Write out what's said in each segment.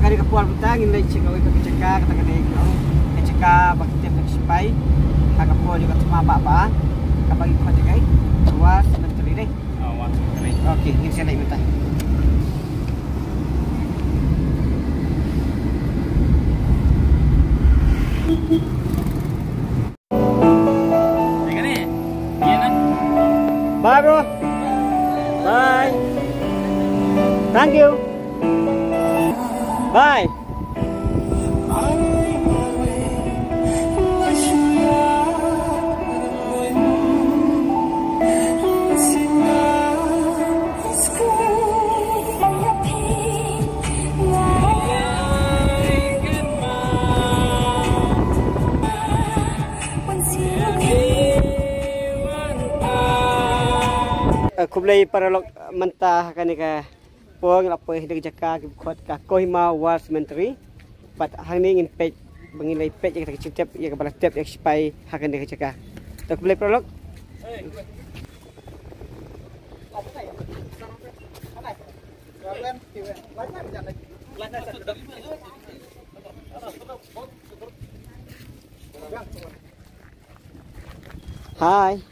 hari kepual betang ini cekau itu keceka kata kena ikut keceka bagi tiap nak sipai agak pual juga cuma apa bagi kau cekai luar sementara deh. Okey, ini saya nak minta. Bye bro. Bye. Thank you. Bye. Aku beli paralog mentah kan ka puang apa yang jaka khot ka Kohima War Cemetery pat hangning in page bangilai page yang kita citep ya kepala step yang supaya hakan dia jaka. Aku beli paralog. Hai.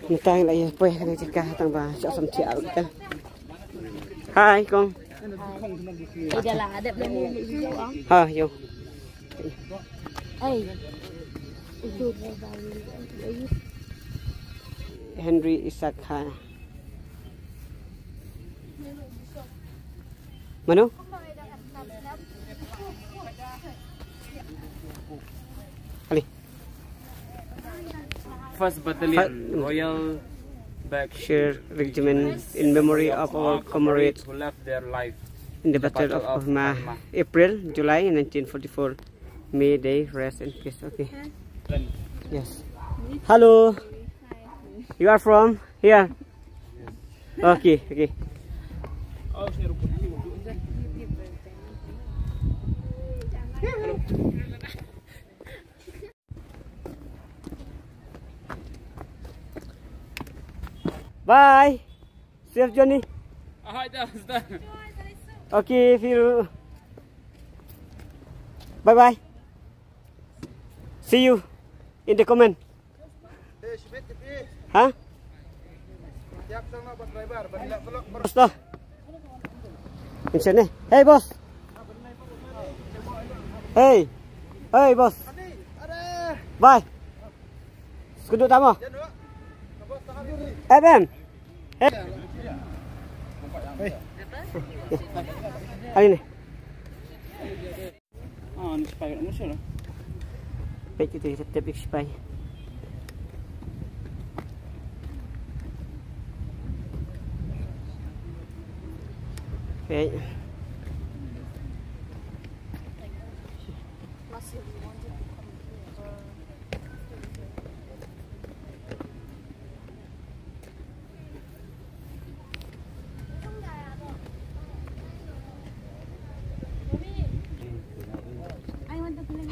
Ntar lại quay cái này cả tăng vào chỗ sầm chẹo kita. Hai con. Đây là đẹp lên vô không? Vô. Henry Isaac Khan. Mana? First Battalion, Royal Berkshire Regiment, in memory of our comrades who left their life in the Battle of Kohima, April, July 1944. May they rest in peace. Okay. Yes. Hello. You are from here? Okay. Okay. Bye. Safe journey. Okay, Firu. Bye bye. See you in the comment. Hah? Bos dah. Insya Hey bos. Hey. Hey bos. Bye. Sekuduk tamu. Ben. Hari ni. Ni supaya nak musuh lah. Baik kita tetap expired. Okay.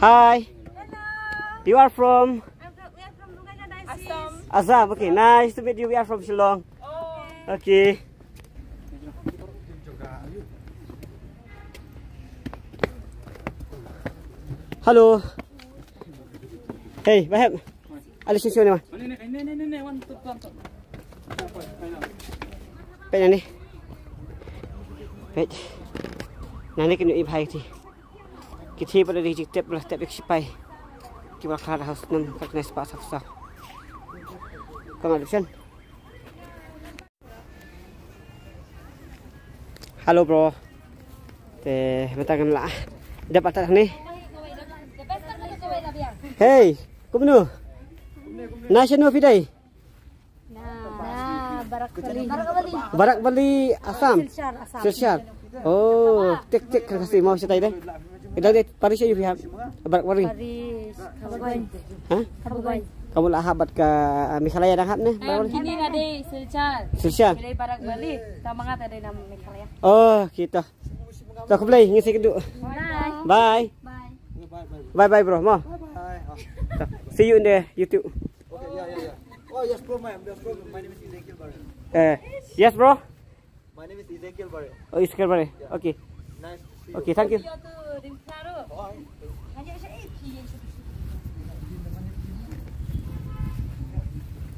Hi. Hello. You are from? We are from Lugana Diocese. Assam. Assam. Okay, nice to meet you. We are from Shillong. Okay. Hello. Hey, Bahab. Ada sisi ni mah. Ini, wan tu. Pet ni. Pet. Nani kena ibai ti. Kita pada di step lah step expired. Kita bakal harus nam kat nes pas sah. Kau ada option? Halo bro. Teh, matakan lah. Dapat tak ni? Hey, kumno. National Fidai. Nah, Barak Bali Assam. Silchar. Oh, tek kasih mau saya deh. Kita deh Paris aja pihak. Barak Bali. Paris. Kabupaten. Hah? Kabupaten. Kamu lah habat ke Mikhalaya dah nih? Ini ada Silchar. Silchar. Dari Barak Bali. Tamangat ada nama Mikhalaya. Oh, kita. Tak aku play ngisi kedua. Bye. Bye bye bro, mau. See you in the YouTube. Oh yes, bro. My name is Ezekiel Barre. Yes, bro. My name is Ezekiel Barre. Oh, you scared, buddy? Okay. Nice to see you. Okay, thank you.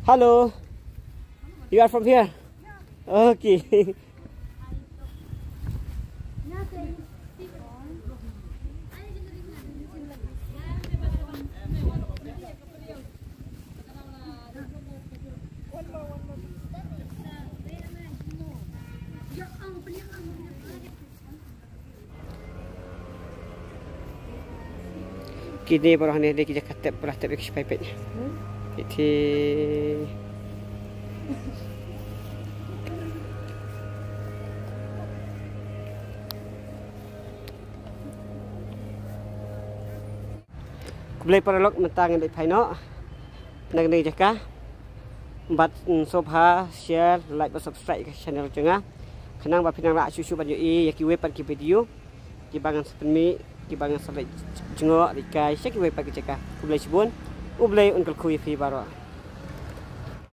Hello. You are from here? Okay. Kini baru ni dia kita katap belah tak bagi pipetnya. Itu boleh paralog mentang di paino. Nang ni jaka. Bat sobha share like dan subscribe ke channel jengah. Kenang ba pinang la susu ban yoi yaki we pan ki video. Ki bangan sepemi ki bangan sampai jengok dikai syek we pagi jaka. Boleh sibun. Boleh unkul kuwi fi baro.